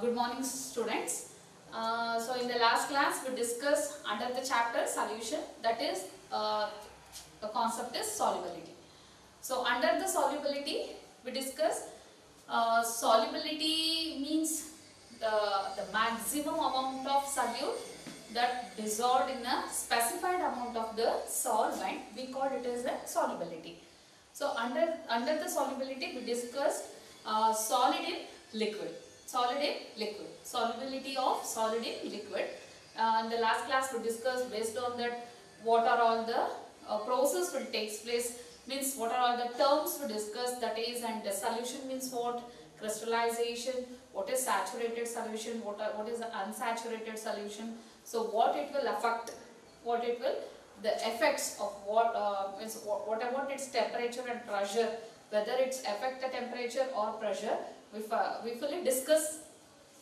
Good morning, students. So in the last class we discussed under the chapter solution, that is the concept is solubility. So under the solubility we discussed solubility means the maximum amount of solute that dissolved in a specified amount of the solvent. We call it as a solubility. So under the solubility we discussed solid in liquid. Solid in liquid. Solubility of solid in liquid. In the last class we discussed based on that what are all the process will takes place, means what are all the terms we discussed, that is, and the solution means what, crystallization, what is saturated solution, what is the unsaturated solution. So what it will affect, the effects of what what about its temperature and pressure, whether it's affect the temperature or pressure. We fully discuss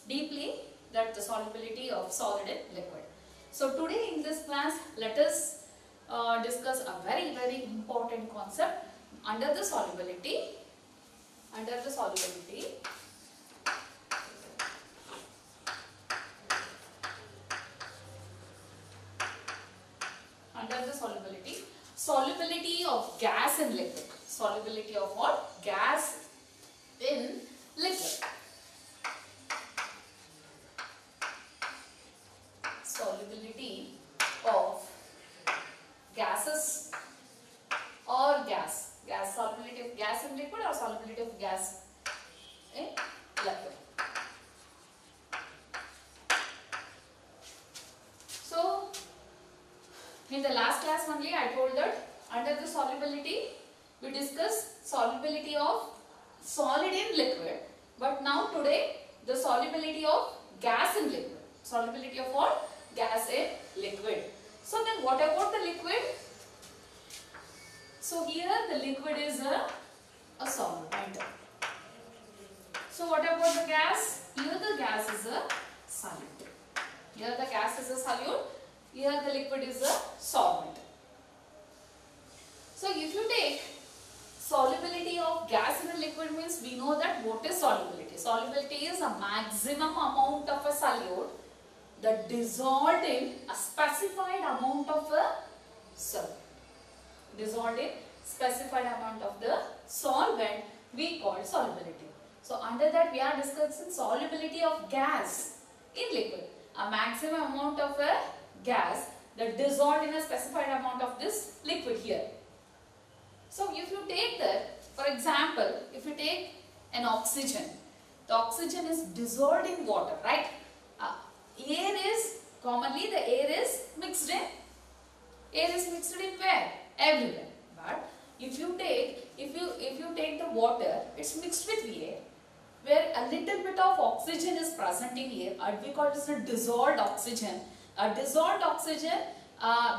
deeply that the solubility of solid in liquid. So today in this class let us discuss a very important concept under the solubility. Under the solubility, solubility of gas in liquid. Solubility of what? Gas in liquid. Solubility of gases or gas. Solubility of gas in liquid or solubility of gas in liquid. So in the last class only I told that under the solubility we discussed solubility of solid in liquid, but now today the solubility of gas in liquid. Solubility of what? Gas in liquid. So then what about the liquid? So here the liquid is a solvent. So what about the gas? Here the gas is a solute. Here the gas is a solute. Here the liquid is a solvent. So if you take solubility of gas in a liquid, means we know that what is solubility. Solubility is a maximum amount of a solute that dissolved in a specified amount of a solvent. Dissolved in specified amount of the solvent we call solubility. So under that we are discussing solubility of gas in liquid. A maximum amount of a gas that dissolved in a specified amount of this liquid here. So if you take that, for example, if you take an oxygen, the oxygen is dissolved in water, right? Air is, commonly the air is mixed in where? Everywhere. But if you take the water, it's mixed with air, where a little bit of oxygen is present in air, and we call this a dissolved oxygen. A dissolved oxygen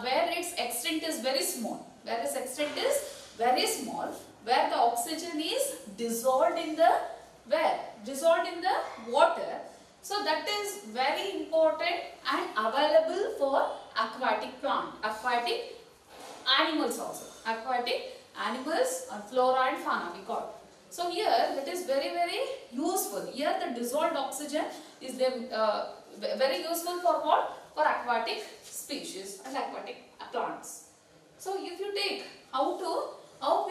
where its extent is very small. Where its extent is very small, where the oxygen is dissolved in the where? Dissolved in the water. So that is very important and available for aquatic plant, aquatic animals also. Aquatic animals or flora and fauna we call. So here that is very useful. Here the dissolved oxygen is very useful for what? For aquatic species and aquatic plants. So if you take how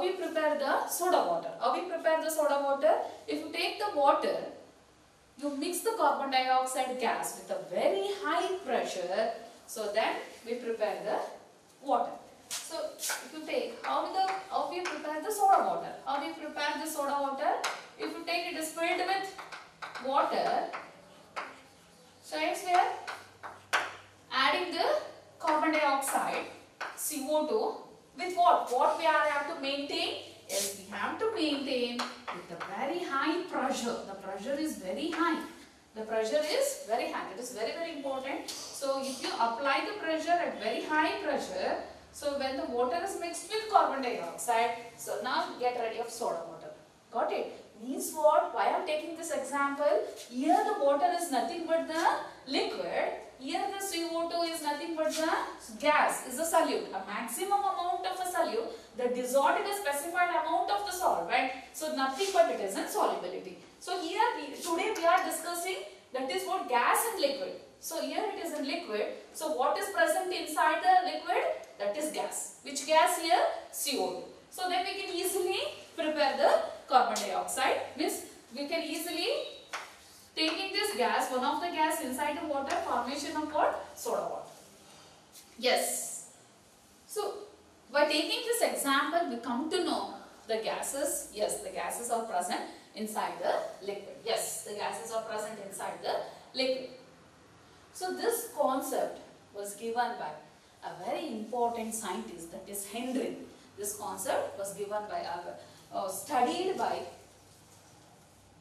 we prepare the soda water. How we prepare the soda water? If you take the water, you mix the carbon dioxide gas with a very high pressure. So then we prepare the water. So if you take how we prepare the soda water. How we prepare the soda water? If you take, it is filled with water. So it's here adding the carbon dioxide, CO2, with what? What we have to maintain? Yes, we have to maintain with a very high pressure. The pressure is very high. The pressure is very high. It is very important. So if you apply the pressure at very high pressure, so when the water is mixed with carbon dioxide, so now get ready of soda water. Got it? Means what? Why I am taking this example? Here the water is nothing but the liquid. Here the CO2 is nothing but the gas, is a solute. A maximum amount of a solute that dissolved in a specified amount of the solvent. So nothing but it is in solubility. So here today we are discussing that is what gas and liquid. So here it is in liquid. So what is present inside the liquid? That is gas. Which gas here? CO2. So then we can easily prepare the carbon dioxide. Means we can easily taking this gas, one of the gas inside the water, formation of what? Soda water. Yes. So by taking this example, we come to know the gases. Yes, the gases are present inside the liquid. Yes, the gases are present inside the liquid. So this concept was given by a very important scientist, that is Henry. This concept was given by studied by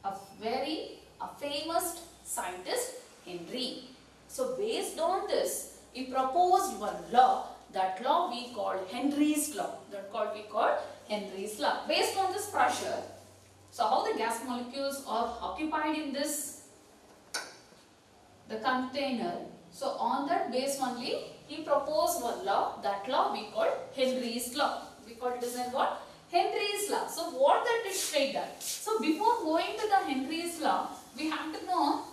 a famous scientist, Henry. So based on this, he proposed one law. That law we called Henry's law. Henry's law. Based on this pressure, so how the gas molecules are occupied in the container. So on that base only, he proposed one law. That law we called Henry's law. We call it as what? Henry's law. So what that it state that? So before going to the Henry's law, we have to know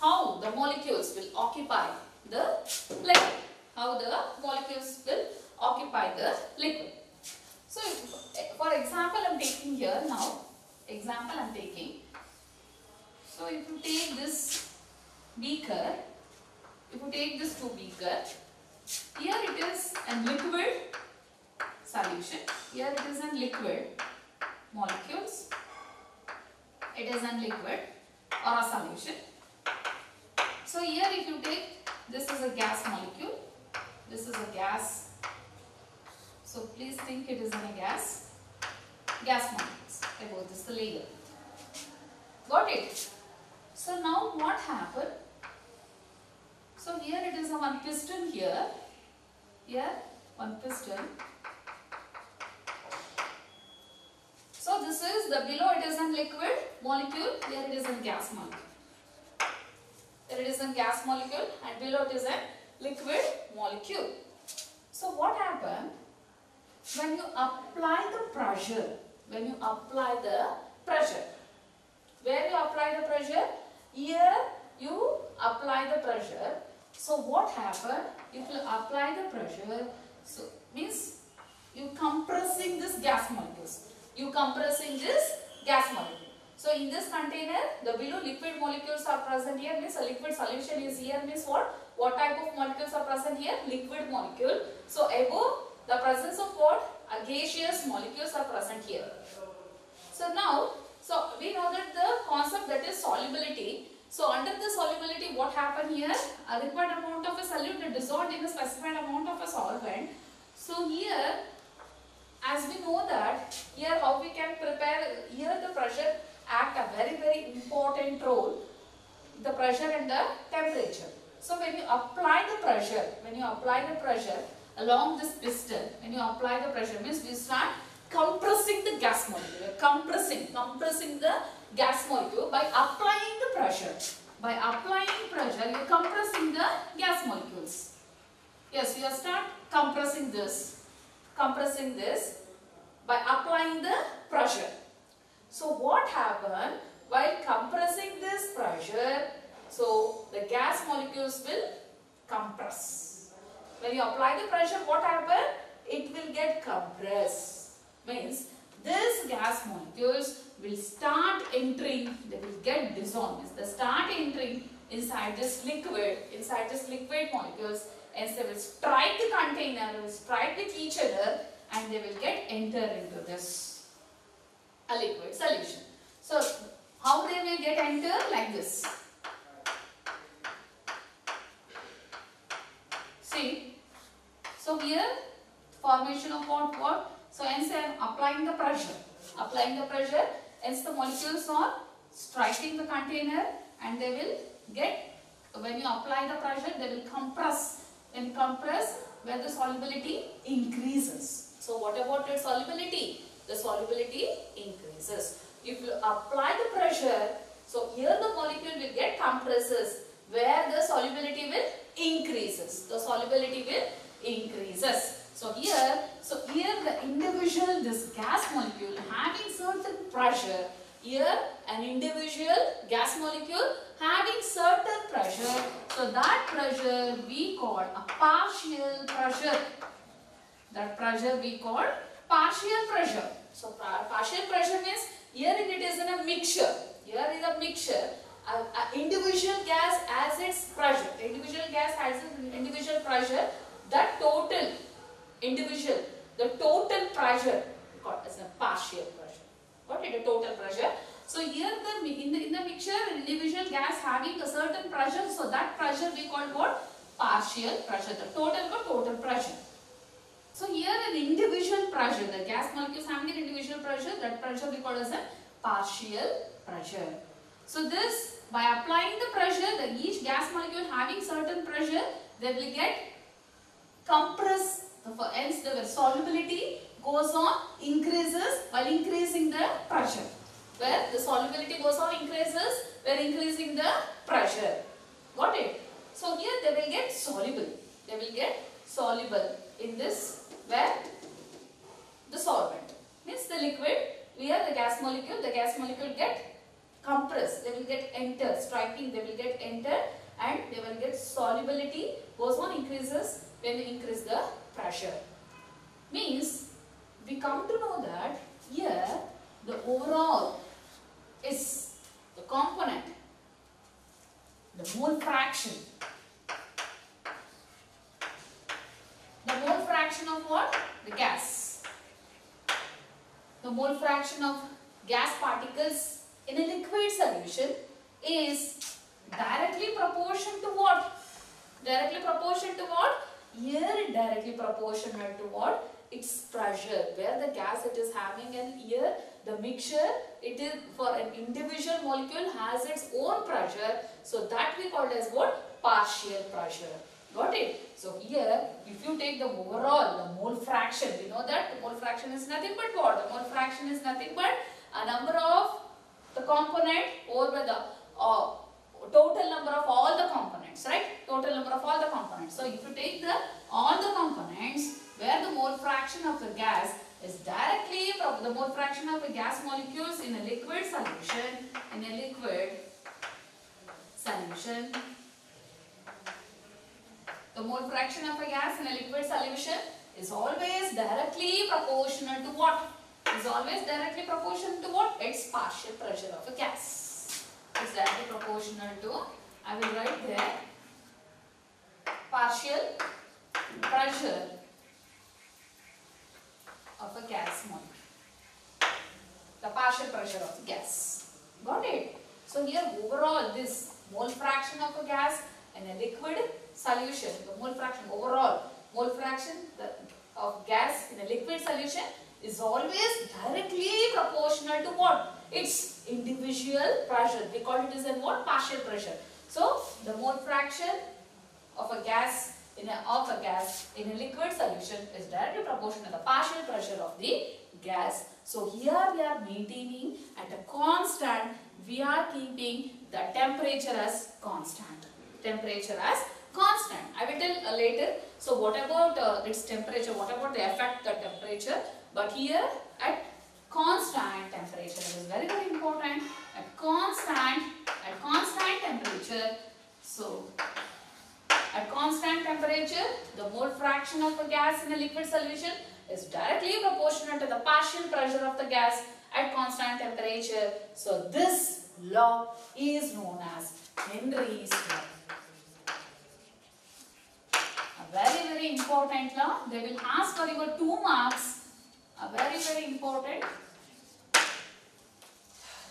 how the molecules will occupy the liquid. How the molecules will occupy the liquid. So for example, I am taking here now. Example I am taking. So if you take this beaker, if you take this two beaker, here it is a liquid solution. Here it is a liquid molecules. It is a liquid or a solution. So here if you take, this is a gas molecule. This is a gas. So please think it is in a gas molecules. About this the layer. Got it? So now what happened? So here it is a one piston here. Here one piston. So this is the below it is a liquid molecule. Here it is a gas molecule. Here it is a gas molecule and below it is a liquid molecule. So what happened? When you apply the pressure, where you apply the pressure? Here you apply the pressure. So what happened? If you apply the pressure, so means you compressing this gas molecules. So in this container, the below liquid molecules are present here. Means a liquid solution is here. Means what? What type of molecules are present here? Liquid molecule. So above the presence of what? A gaseous molecules are present here. So now, so we know that the concept that is solubility. So under the solubility, what happened here? A required amount of a solute dissolved in a specified amount of a solvent. So here, as we know that, here how we can prepare, here the pressure act a very important role. The pressure and the temperature. So when you apply the pressure, along this piston, when you apply the pressure, means we start compressing the gas molecule. Compressing the gas molecule by applying the pressure. By applying pressure, you are compressing the gas molecules. Yes, you start compressing this by applying the pressure. So what happened? While compressing this pressure, so the gas molecules will compress. When you apply the pressure, what happened? It will get compressed. Means these gas molecules will start entering, they will get dissolved. They start entering inside this liquid molecules, and they will strike the container, will strike with each other, and they will get enter into this a liquid solution. So how they will get enter? Like this. See, so here formation of what? So hence I am applying the pressure, hence the molecules are striking the container and they will get, when you apply the pressure, they will compress. When compress, where the solubility increases. So what about the solubility? The solubility increases. If you apply the pressure, so here the molecule will get compresses, where the solubility will increases. The solubility will increases. So here the individual, this gas molecule having certain pressure, Here an individual gas molecule having certain pressure. So that pressure we call a partial pressure. That pressure we call partial pressure. So partial pressure means here it is in a mixture. Here is a mixture. A individual gas has its pressure. The individual gas has its individual pressure. That total individual, the total pressure called as a partial pressure. Got it? The total pressure. So here in the mixture, individual gas having a certain pressure. So that pressure we call what? Partial pressure. The total pressure. So here an individual pressure, the gas molecules having an individual pressure, that pressure we call as a partial pressure. So this, by applying the pressure, each gas molecule having certain pressure, they will get compressed. Hence the solubility goes on, increases while increasing the pressure. Where the solubility goes on, increases, where increasing the pressure. Got it? So here they will get soluble. They will get soluble in this, where the solvent means the liquid, where the gas molecule get compressed, they will get entered, striking, they will get entered, and they will get solubility goes on, increases when we increase the pressure. Means we come to know that here the overall is the component, the mole fraction. The mole fraction of what? The gas. The mole fraction of gas particles in a liquid solution is directly proportional to what? Directly proportional to what? Here directly proportional to what? Its pressure. Where the gas it is having, and here the mixture, it is for an individual molecule has its own pressure. So that we call as what? Partial pressure. Got it? So here, if you take the overall, the mole fraction, we know that the mole fraction is nothing but what? The mole fraction is nothing but a number of the component over the total number of all the components, right? Total number of all the components. So if you take all the components, where the mole fraction of the gas is directly from the mole fraction of the gas molecules in a liquid solution, the mole fraction of a gas in a liquid solution is always directly proportional to what? Is always directly proportional to what? Its partial pressure of a gas. Is directly proportional to, I will write there, partial pressure of a gas molecule. The partial pressure of the gas. Got it? So here overall this mole fraction of a gas in a liquid solution, the mole fraction, overall mole fraction of gas in a liquid solution is always directly proportional to what? Its individual pressure. We call it as a what? Partial pressure. So the mole fraction of a gas in a liquid solution is directly proportional to the partial pressure of the gas. So here we are maintaining at a constant, we are keeping the temperature as constant. Temperature as constant. I will tell later. So what about its temperature? What about the effect the temperature? But here at constant temperature, it is very important. At constant temperature. So at constant temperature, the mole fraction of a gas in a liquid solution is directly proportional to the partial pressure of the gas at constant temperature. So this law is known as Henry's law. A very important law. They will ask for your 2 marks. A very important.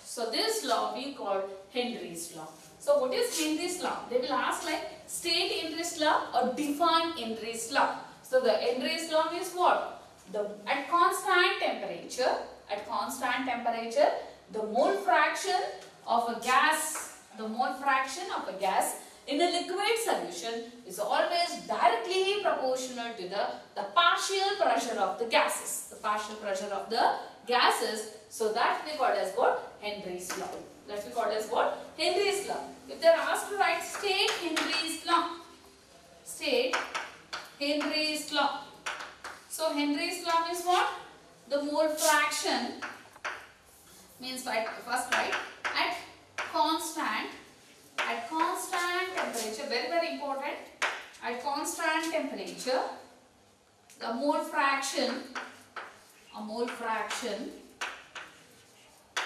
So this law we call Henry's law. So what is Henry's law? They will ask like state Henry's law or define Henry's law. So the Henry's law means what? At constant temperature, the mole fraction of a gas, in a liquid solution is always directly proportional to the partial pressure of the gases. The partial pressure of the gases. So that we call as what? Henry's law. That we call as what? Henry's law. If they are asked to write state Henry's law. State Henry's law. So Henry's law means what? The mole fraction means first write at constant temperature, very very important, at constant temperature the mole fraction,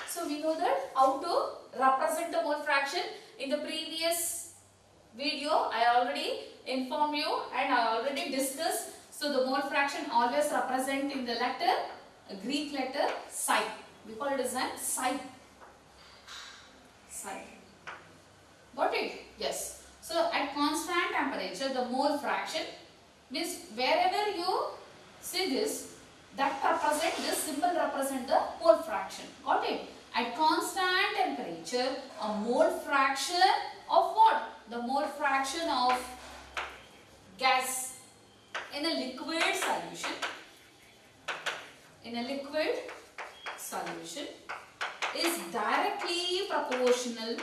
so we know that how to represent the mole fraction. In the previous video I already informed you and I already discussed. So the mole fraction always represent in the letter, a Greek letter psi. We call it as a psi. Got it? Yes. So at constant temperature the mole fraction means wherever you see this, that represent, this symbol represent the mole fraction. Got it? At constant temperature a mole fraction of what? The mole fraction of gas in a liquid solution, is directly proportional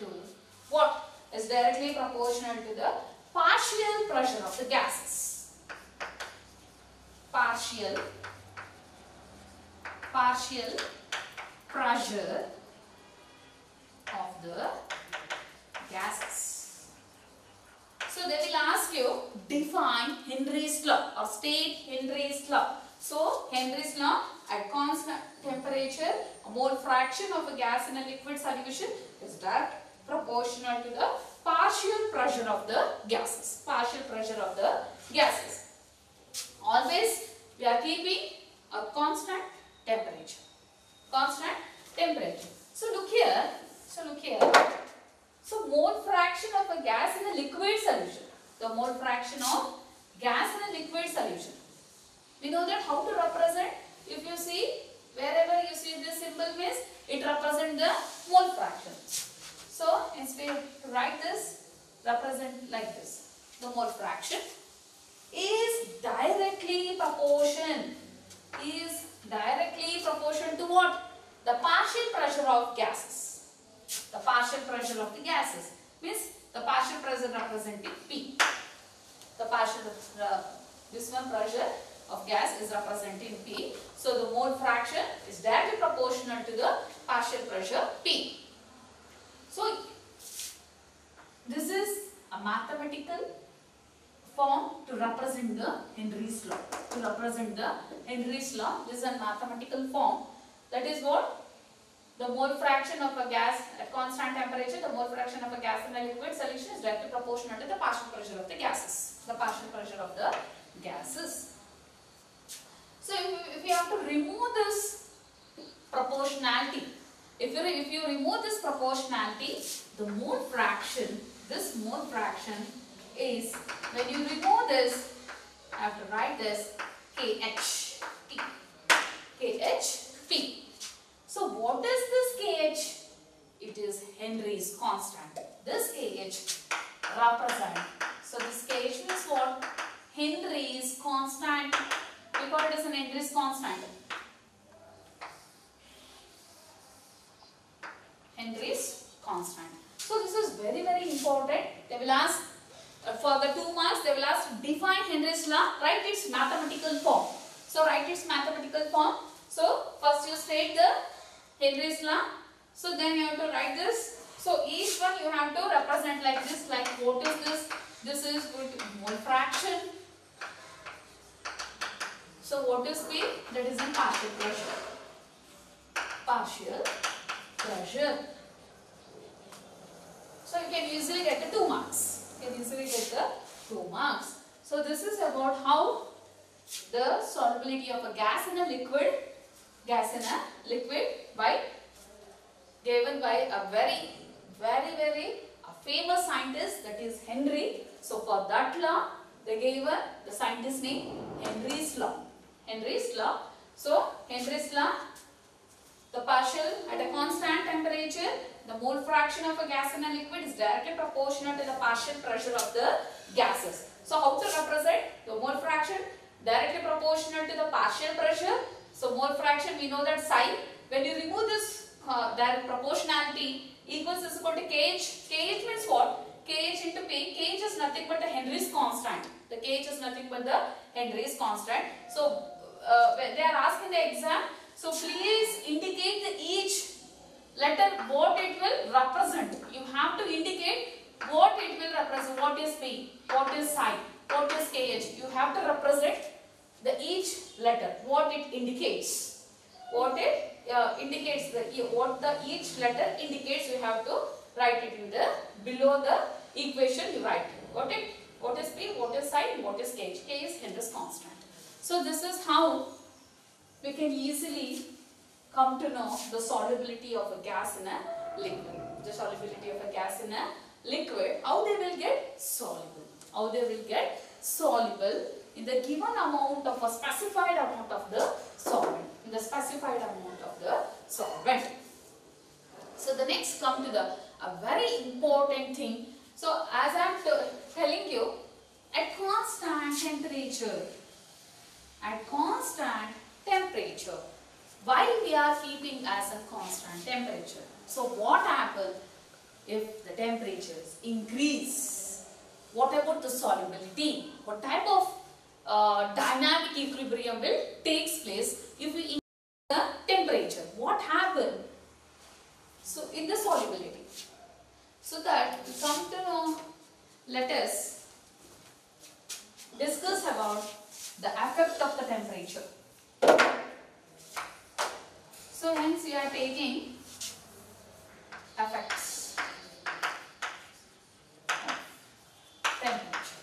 to what? Is directly proportional to the partial pressure of the gases. Partial pressure of the gases. So they will ask you, define Henry's law or state Henry's law. So Henry's law, at constant temperature a mole fraction of a gas in a liquid solution is direct proportional to the partial pressure of the gases. Always we are keeping a constant temperature. So look here. So mole fraction of a gas in a liquid solution. The mole fraction of gas in a liquid solution. We know that how to represent. If you see, wherever you see this symbol means it represents the mole fraction. So instead to write this, represent like this. The mole fraction is directly proportion to what? The partial pressure of gases. The partial pressure of the gases means the partial pressure representing P. This one pressure of gas is representing P. So the mole fraction is directly proportional to the partial pressure P. So this is a mathematical form to represent the Henry's law. This is a mathematical form. That is what? The mole fraction of a gas at constant temperature, the mole fraction of a gas in a liquid solution is directly proportional to the partial pressure of the gases. So if you have to remove this proportionality, if you remove this proportionality, the mole fraction, this mole fraction is, when you remove this, I have to write this KHP. So what is this KH? It is Henry's constant. This KH represent. So this KH means what? Henry's constant. We call it as an Henry's constant. So this is very very important. They will ask for the 2 marks. They will ask define Henry's law. Write its mathematical form. So write its mathematical form. So first you state the Henry's law. So then you have to write this. So each one you have to represent like this. Like what is this? This is mole fraction. So what is P? That is a partial pressure. So you can easily get the 2 marks. So this is about how the solubility of a gas in a liquid given by a very famous scientist, that is Henry. So for that law they gave the scientist name Henry's law. So Henry's law, the partial at a constant temperature, the mole fraction of a gas in a liquid is directly proportional to the partial pressure of the gases. So how to represent the mole fraction? Directly proportional to the partial pressure. So mole fraction, we know that psi. When you remove this direct proportionality, equals is equal to KH. KH means what? kh into p. kh is nothing but the Henry's constant. The kh is nothing but the Henry's constant. So they are asking the exam. So please indicate the each letter what it will represent. You have to indicate what it will represent. What is p? What is psi? What is kh? You have to represent the each letter. What it indicates. What it indicates. What the each letter indicates. You have to write it in the below the equation. You write. Got it? What is p? What is psi? What is kh? K is Henry's constant. So this is how we can easily come to know the solubility of a gas in a liquid. The solubility of a gas in a liquid. How they will get soluble. How they will get soluble in the given amount of a specified amount of the solvent. In the specified amount of the solvent. So the next come to the a very important thing. So as I am telling you, at constant temperature. At constant temperature. Why we are keeping as a constant temperature? So what happens if the temperatures increase? What about the solubility? What type of dynamic equilibrium will takes place if we increase the temperature? What happens? So in the solubility. So that we come to know, let us discuss about the effect of the temperature. So hence we are taking effects of temperature.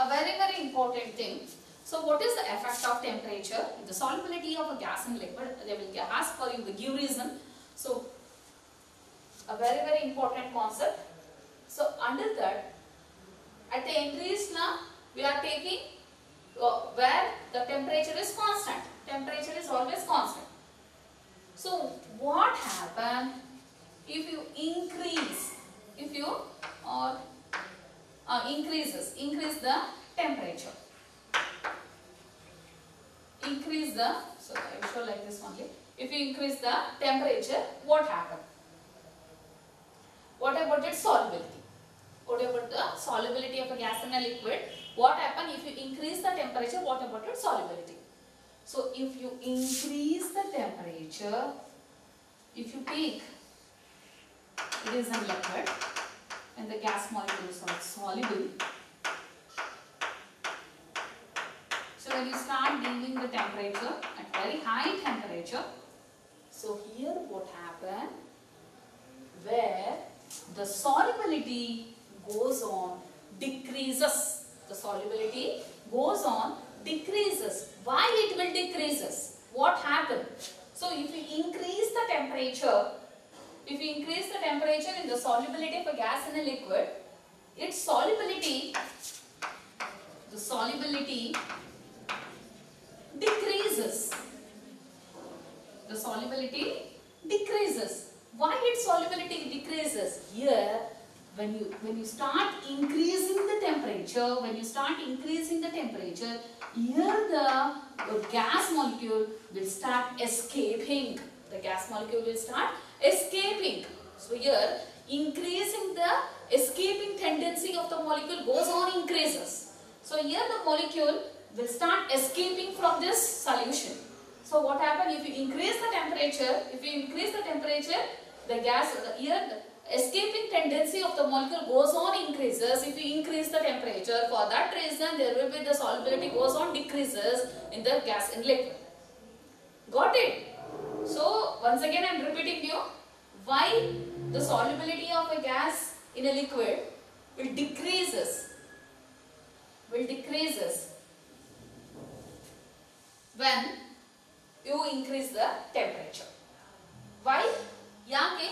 A very important thing. So what is the effect of temperature? The solubility of a gas and liquid. They will ask for you the give reason. So a very important concept. So under that, at the increase now, we are taking where the temperature is constant. Temperature is always constant. So what happens if you increase, if you increase the temperature. Increase the, so I will show like this only. If you increase the temperature, what happens? What about its solubility? What about the solubility of a gas in a liquid? What happens if you increase the temperature? What about its solubility? So if you increase the temperature, if you take, it is a liquid and the gas molecules are soluble. So when you start dealing the temperature at very high temperature, so here what happens, where the solubility goes on decreases. The solubility goes on decreases. Why it will decreases? What happens? So if you increase the temperature, in the solubility of a gas in a liquid, its solubility, the solubility decreases. The solubility decreases. Why its solubility decreases? Here, when you start increasing the temperature, here the gas molecule will start escaping. The gas molecule will start escaping. So here, increasing the escaping tendency of the molecule goes on increases. So here the molecule will start escaping from this solution. So what happens if you increase the temperature? The gas, here the escaping tendency of the molecule goes on increases. If you increase the temperature, for that reason there will be the solubility goes on decreases in the gas and liquid. Got it? So once again I am repeating you, why the solubility of a gas in a liquid will decreases when you increase the temperature. Why? Yeah, okay.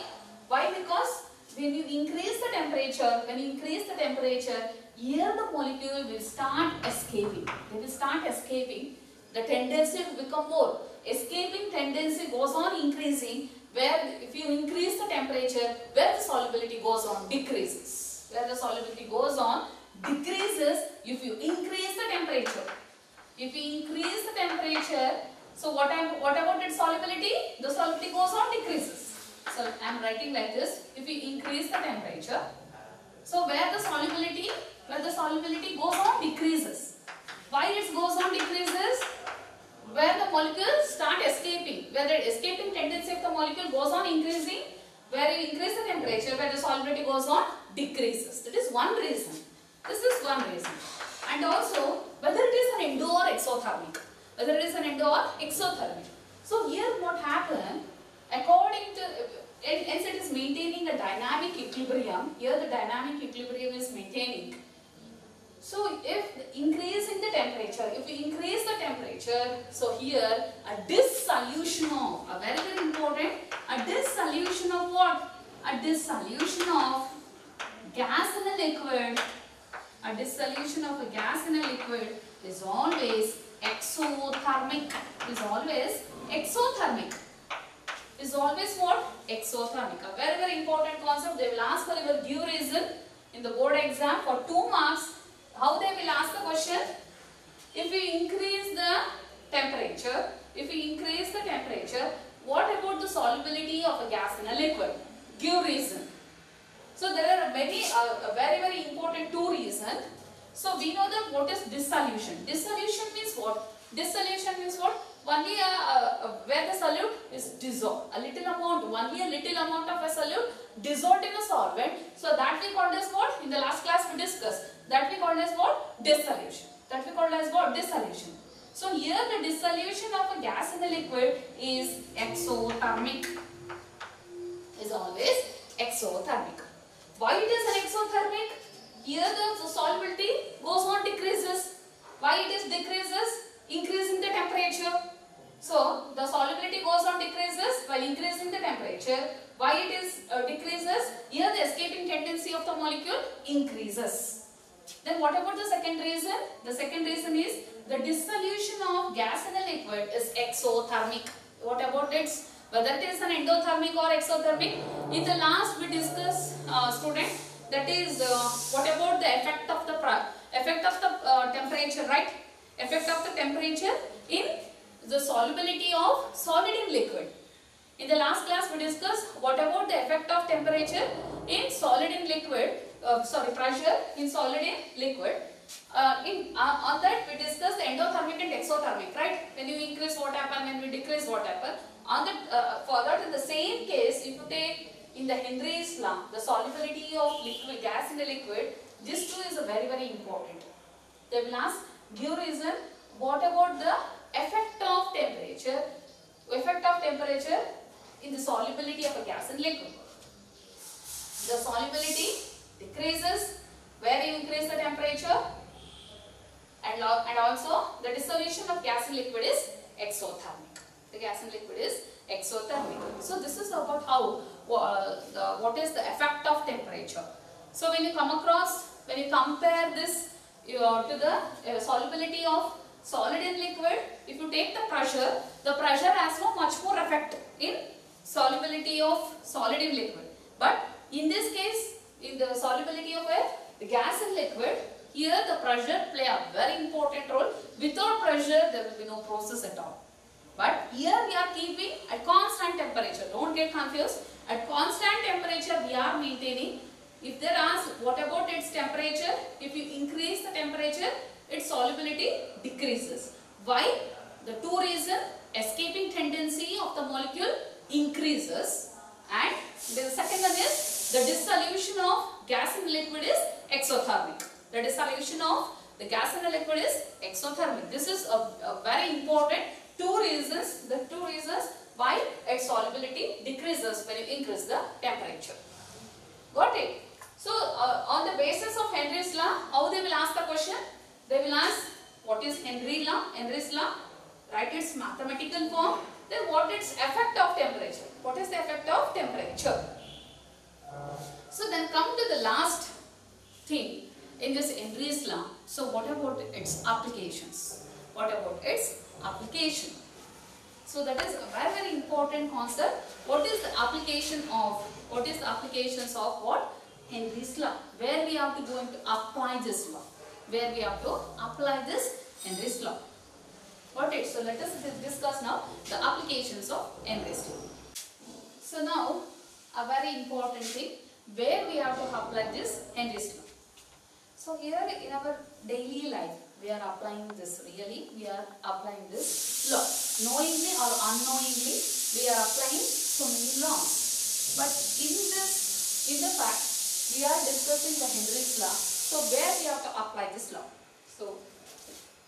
Why? Because when you increase the temperature, here the molecule will start escaping. They will start escaping. The tendency will become more. Escaping tendency goes on increasing, where if you increase the temperature, where the solubility goes on decreases. Where the solubility goes on decreases if you increase the temperature. If you increase the temperature, so what about its solubility? The solubility goes on decreases. So I am writing like this. If we increase the temperature, so where the solubility goes on decreases. Why it goes on decreases? Where the molecules start escaping, where the escaping tendency of the molecule goes on increasing, where you increase the temperature, where the solubility goes on decreases. That is one reason. This is one reason. And also whether it is an endo or exothermic. Whether it is an endo or exothermic. So here what happened, according to, hence it is maintaining a dynamic equilibrium. Here the dynamic equilibrium is maintaining. So if increasing the temperature, if we increase the temperature, so here a dissolution of, a very very important, a dissolution of what? A dissolution of gas in a liquid, a dissolution of a gas in a liquid is always exothermic, is always exothermic. Is always what? Exothermic. A very very important concept. They will ask for your due reason in the board exam for 2 marks. How they will ask the question? If we increase the temperature, what about the solubility of a gas in a liquid? Give reason. So there are many, very very important 2 reasons. So we know that what is dissolution. Dissolution means what? Dissolution means what? Only where the solute is dissolved. A little amount, only a little amount of a solute dissolved in a solvent. So that we called as what? In the last class we discussed. That we called as what? Dissolution. That we called as what? Dissolution. So here the dissolution of a gas in a liquid is exothermic. Is always exothermic. Why it is an exothermic? Here the solubility goes on decreases. Why it is decreases? Increasing the temperature. So the solubility goes on decreases while increasing the temperature. Why it is decreases? Here the escaping tendency of the molecule increases. Then what about the second reason? The second reason is the dissolution of gas in a liquid is exothermic. What about it? Whether it is an endothermic or exothermic. In the last we discussed, student, that is what about the effect of the temperature, right? Effect of the temperature in the solubility of solid in liquid. In the last class we discussed what about the effect of temperature in solid in liquid, pressure in solid in liquid. On that we discussed the endothermic and exothermic, right? When you increase what happen, when we decrease what happen. On that, for that in the same case, if you take in the Henry's law, the solubility of liquid, gas in the liquid, this too is a very very important. They will ask, give reason, what about the effect of temperature in the solubility of a gas in liquid. The solubility decreases where you increase the temperature, and also the dissolution of gas in liquid is exothermic. The gas in liquid is exothermic. So this is about how what is the effect of temperature. So when you come across, when you compare this to the solubility of solid in liquid, if you take the pressure has no much more effect in solubility of solid in liquid. But in this case, in the solubility of the gas in liquid, here the pressure play a very important role. Without pressure, there will be no process at all. But here we are keeping at constant temperature. Don't get confused. At constant temperature, we are maintaining. If they ask what about its temperature, if you increase the temperature, its solubility decreases. Why? The 2 reasons: escaping tendency of the molecule increases, and the second one is the dissolution of gas in liquid is exothermic. The dissolution of the gas in the liquid is exothermic. This is a very important 2 reasons. The 2 reasons why its solubility decreases when you increase the temperature. Got it? So on the basis of Henry's law, how they will ask the question? They will ask what is Henry's law, write its mathematical form, then what is effect of temperature? What is the effect of temperature? So then come to the last thing in this Henry's law. So what about its applications? What about its application? So that is a very very important concept. What is the applications of what? Henry's law. Where we have to go and apply this law. Where we have to apply this Henry's law. Got it? So let us discuss now the applications of Henry's law. So now a very important thing where we have to apply this Henry's law. So here in our daily life we are applying this, really we are applying this law. Knowingly or unknowingly we are applying so many laws. But in the fact we are discussing the Henry's law. So where we have to apply this law? So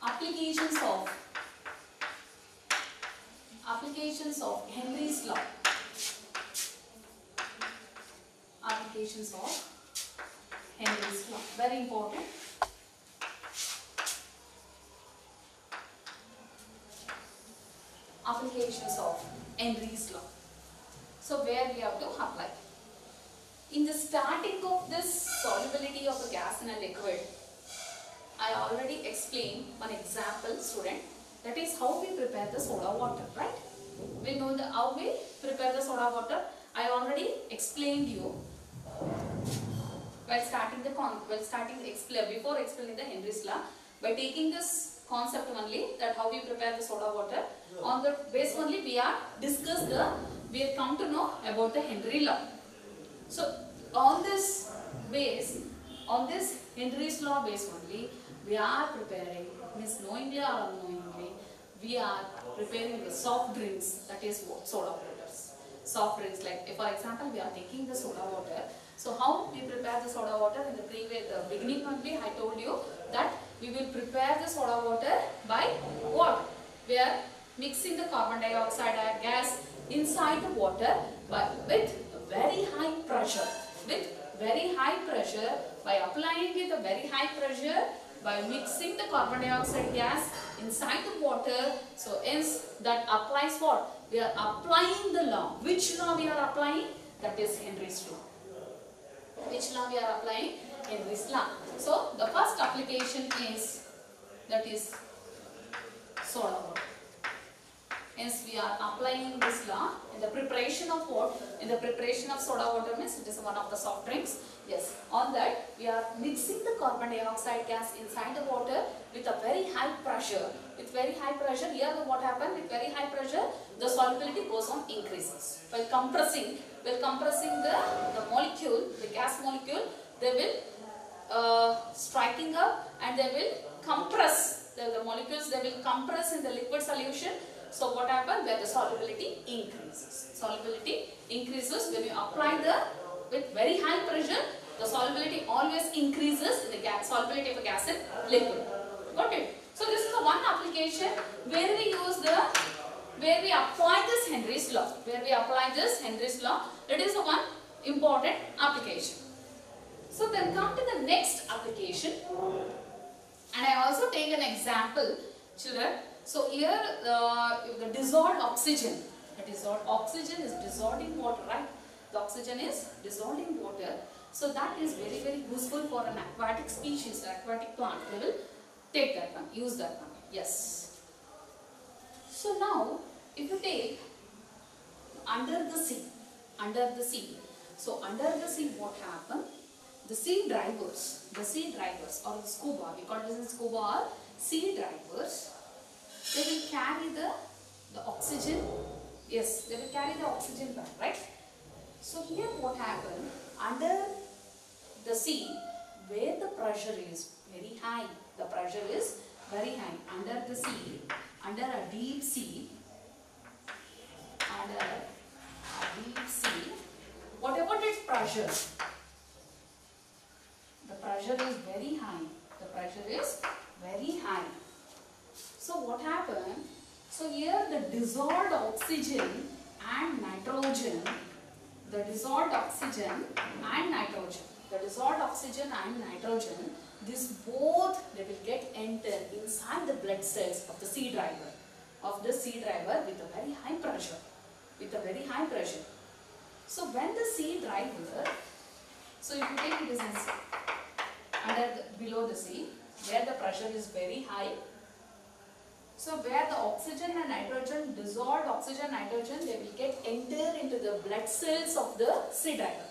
applications of Henry's law. Applications of Henry's law. Very important. Applications of Henry's law. So where we have to apply. In the starting of this solubility of a gas in a liquid, I already explained one example, student. That is how we prepare the soda water, right? We know how we prepare the soda water. I already explained you before explaining the Henry's law, by taking this concept only, that how we prepare the soda water, on the base only we have come to know about the Henry law. So on this Henry's law base only, we are preparing, means knowingly or unknowingly, we are preparing the soft drinks, that is what? Soda waters. Soft drinks, like if for example we are taking the soda water. So how we prepare the soda water? In the beginning only I told you that we will prepare the soda water by what? We are mixing the carbon dioxide gas inside the water with very high pressure. With very high pressure, by applying it a very high pressure, by mixing the carbon dioxide gas inside the water. So hence that applies what? We are applying the law. Which law we are applying? That is Henry's law. Which law we are applying? Henry's law. So the first application is, that is soda water. Hence we are applying this law in the preparation of what? In the preparation of soda water, means it is one of the soft drinks. Yes, on that we are mixing the carbon dioxide gas inside the water with a very high pressure. With very high pressure, here what happened? With very high pressure, the solubility goes on increases. While compressing the molecule, the gas molecule, they will striking up and they will compress the molecules. They will compress in the liquid solution. So what happens? Where the solubility increases. Solubility increases when you apply with very high pressure. The solubility always increases in the solubility of a gas in liquid. Got it? So this is the one application where we apply this Henry's law. Where we apply this Henry's law. It is the one important application. So then come to the next application. And I also take an example, children. So here the dissolved oxygen. The dissolved oxygen is dissolved in water, right? The oxygen is dissolved in water. So that is very, very useful for an aquatic species, aquatic plant. They will take that one, use that one. Yes. So now, if you take under the sea. So under the sea, what happened? The sea drivers or the scuba, we call this as scuba or sea drivers, they will carry the oxygen. Yes, they will carry the oxygen back, right? So here what happened? Under the sea, where the pressure is very high, the pressure is very high. Under the sea, under a deep sea, what about its pressure? The pressure is very high. The pressure is very high. So what happened? So here the dissolved oxygen and nitrogen, these both, they will get entered inside the blood cells of the sea driver, with a very high pressure. So when the sea driver, so if you take it as below the sea, where the pressure is very high, so where the oxygen and nitrogen, dissolved oxygen and nitrogen, they will get enter into the blood cells of the sea driver.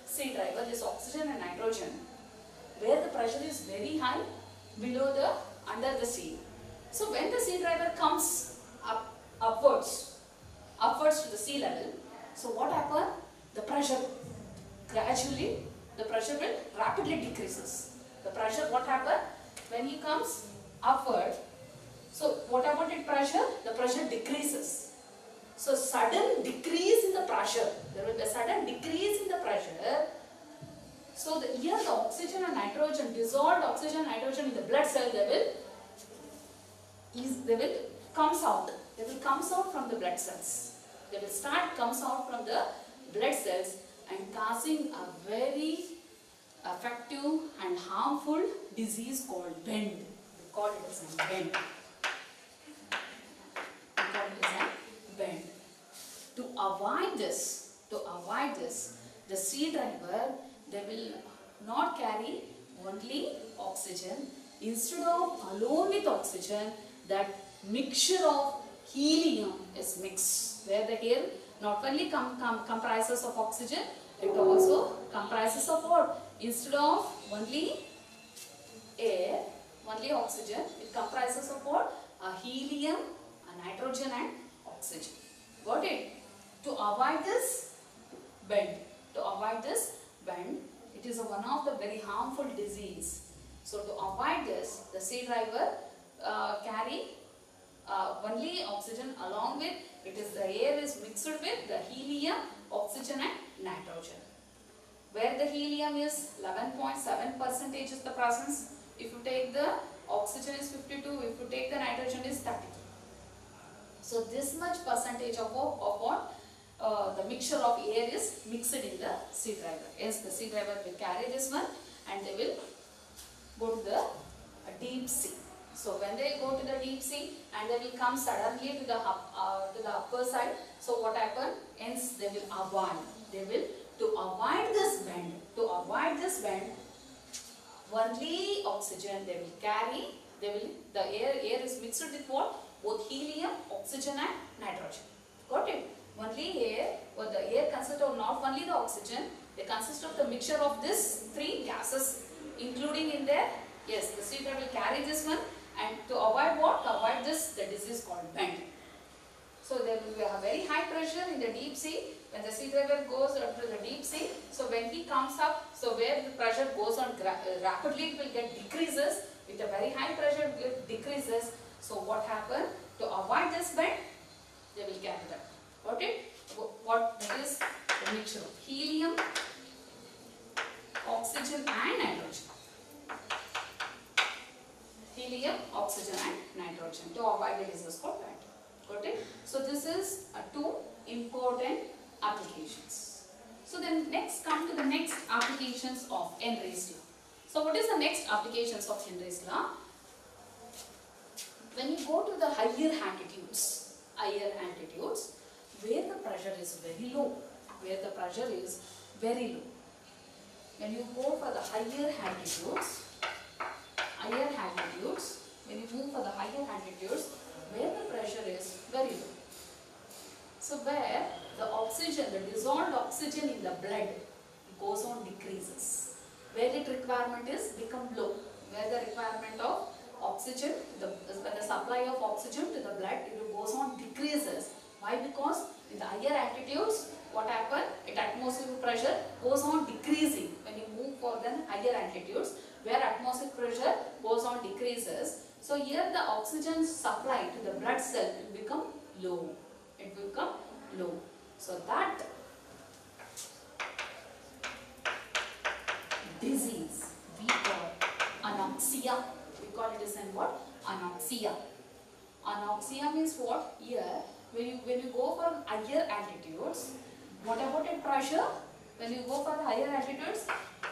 Sea driver, this oxygen and nitrogen, where the pressure is very high, under the sea. So when the sea driver comes upwards, upwards to the sea level. So what happened? The pressure gradually, the pressure will rapidly decreases. The pressure, what happened? When he comes upward, so what about the pressure? The pressure decreases. So sudden decrease in the pressure. There will be a sudden decrease in the pressure. So here the oxygen and nitrogen, dissolved oxygen and nitrogen in the blood cell, they will comes out. They will comes out from the blood cells. They will comes out from the blood cells and causing a very effective and harmful disease called bend. We call it as a bend. Bend. To avoid this, the sea driver, they will not carry only oxygen. Instead of alone with oxygen, that mixture of helium is mixed, where the air not only comprises of oxygen, it also comprises of what? Instead of only air, only oxygen, it comprises of what? A helium, a nitrogen and oxygen. Got it? To avoid this bend, it is one of the very harmful disease. So to avoid this, the sea driver carry only oxygen along with, the air is mixed with the helium, oxygen and nitrogen. Where the helium is 11.7% is the presence. If you take the oxygen is 52, if you take the nitrogen is 32. So this much percentage of what? The mixture of air is mixed in the sea driver. Yes, the sea driver will carry this one and they will go to the deep sea. So when they go to the deep sea and they will come suddenly to the upper side, so what happen? Hence they will avoid. To avoid this bend, only oxygen they will carry. The air is mixed with what? Both helium, oxygen and nitrogen. Got it? Only air, or the air consists of not only the oxygen, they consist of the mixture of these three gases, including in there. Yes, the sea driver will carry this one, and to avoid what? To avoid this, the disease called bend. So there will be a very high pressure in the deep sea. When the sea driver goes up to the deep sea, so when he comes up, so where the pressure goes on rapidly, it will get decreases. With a very high pressure, it decreases. So what happens? To avoid this bend, they will carry that. Got it? What that is the mixture of helium, oxygen and nitrogen. Helium, oxygen and nitrogen. To avoid the disease called bend. Got it? So this is two important applications. So then next come to the next applications of Henry's law. So what is the next applications of Henry's law? When you go to the higher altitudes, where the pressure is very low, when you go for the higher altitudes, when you move for the higher altitudes, where the pressure is very low. So where the oxygen, the dissolved oxygen in the blood goes on decreases. Where its requirement is become low. Where the requirement of oxygen, when the supply of oxygen to the blood, it goes on decreases. Why? Because in the higher altitudes, what happens? Its atmospheric pressure goes on decreasing. When you move for the higher altitudes, where atmospheric pressure goes on decreases. So here the oxygen supply to the blood cell will become low. It will become low. So that disease we call anoxia. We call it as in what? Anoxia. Anoxia means what? Here when you go for higher altitudes, what about the pressure? When you go for the higher altitudes,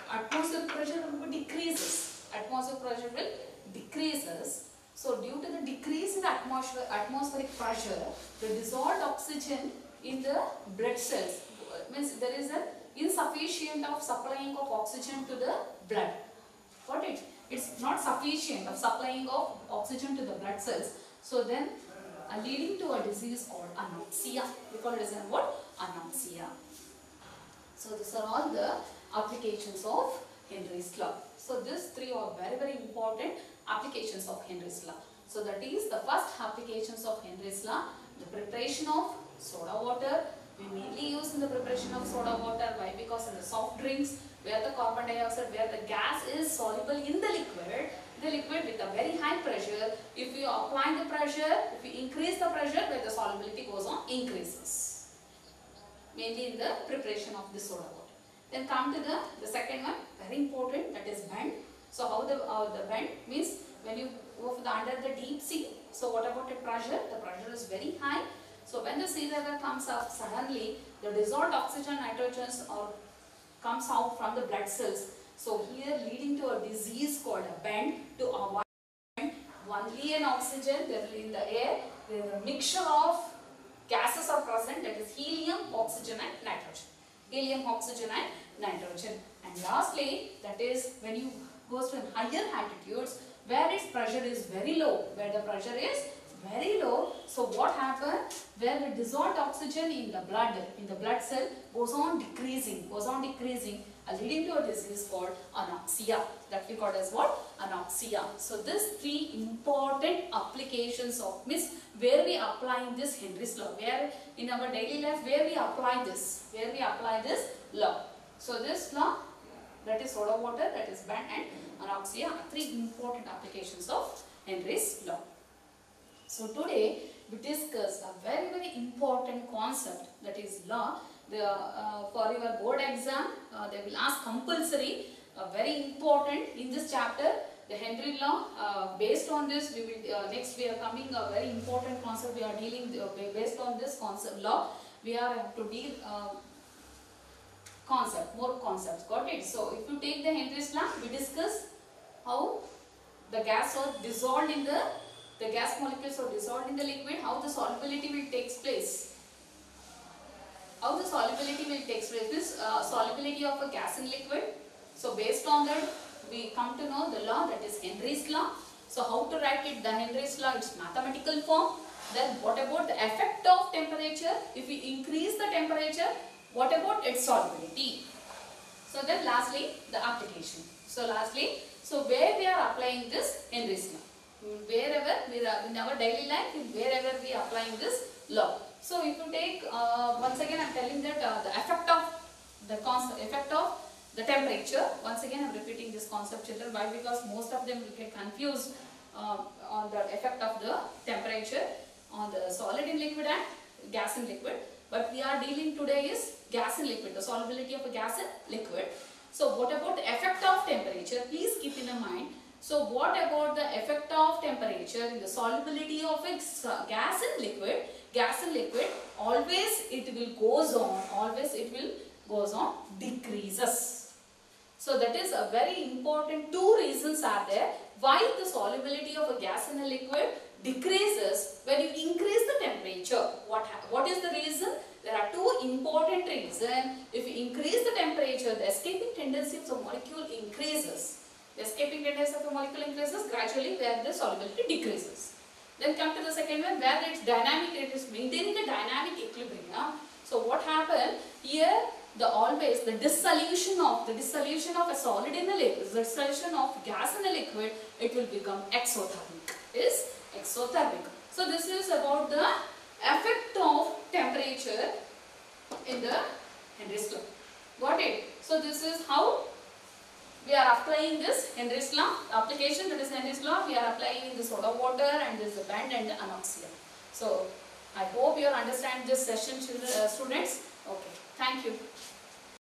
atmospheric pressure will decreases. Atmospheric pressure will decreases. So due to the decrease in the atmospheric pressure, the dissolved oxygen in the blood cells means there is an insufficient of supplying of oxygen to the blood. Got it? It's not sufficient of supplying of oxygen to the blood cells. So then leading to a disease called anoxia. We call it as what? Anoxia. So these are all the applications of Henry's law. So these three are very, very important applications of Henry's law. So that is the first applications of Henry's law, the preparation of Soda water. We mainly use in the preparation of soda water. Why? Because in the soft drinks, where the carbon dioxide, where the gas is soluble in the liquid with a very high pressure, if you apply the pressure, if you increase the pressure, where the solubility goes on increases. Mainly in the preparation of the soda water. Then come to the second one, very important, that is bend. So how the bend means when you go for the under the deep sea. So what about the pressure? The pressure is very high. So when the sea level comes up suddenly, the dissolved oxygen nitrogens or comes out from the blood cells. So here leading to a disease called a bend. To avoid only an oxygen there in the air, there is a mixture of gases are present, that is helium, oxygen and nitrogen. Helium, oxygen and nitrogen. And lastly, that is when you go to higher altitudes where its pressure is very low, where the pressure is very low. So what happens? Where the dissolved oxygen in the blood cell goes on decreasing, leading to a disease called anoxia. That we call as what? Anoxia. So these three important applications of where we apply this Henry's law, where in our daily life where we apply this law. So this law, that is soda water, that is bend and anoxia, are three important applications of Henry's law. So today we discuss a very, very important concept, that is law. For your board exam, they will ask compulsory, very important in this chapter, the Henry law. Based on this, we will next we are coming a very important concept. We are dealing based on this concept law. We are to deal more concepts. Got it? So if you take the Henry's law, we discuss how the gas are dissolved in the gas molecules are dissolved in the liquid, how the solubility will take place. How the solubility will take place, this solubility of a gas in liquid. So based on that, we come to know the law, that is Henry's law. So how to write it, the Henry's law, its mathematical form. Then what about the effect of temperature? If we increase the temperature, what about its solubility? So then lastly, the application. So where we are applying this Henry's law? Wherever we are in our daily life, wherever we are applying this law. So if you take, once again I am telling that the effect of the temperature, once again I am repeating this concept children. Why? Because most of them will get confused on the effect of the temperature on the solid in liquid and gas in liquid. But we are dealing today is gas in liquid, the solubility of a gas in liquid. So what about the effect of temperature? Please keep in mind. So what about the effect of temperature in the solubility of its gas in liquid? Gas in liquid, always it will goes on decreases. So that is a very important, two reasons are there why the solubility of a gas in a liquid decreases when you increase the temperature. What is the reason? There are two important reasons. If you increase the temperature, the escaping tendency of the molecule increases. The escaping tendency of the molecule increases gradually where the solubility decreases. Then come to the second one, where it's dynamic, it is maintaining the dynamic equilibrium. So what happened here? The dissolution of a solid in the liquid, the dissolution of gas in the liquid, it will become exothermic. So this is about the effect of temperature in the Henry's law. Got it? So this is how we are applying this Henry's law. Application, that is Henry's law, we are applying in the soda water and this bend and the anoxia. So I hope you understand this session, students. Okay, thank you.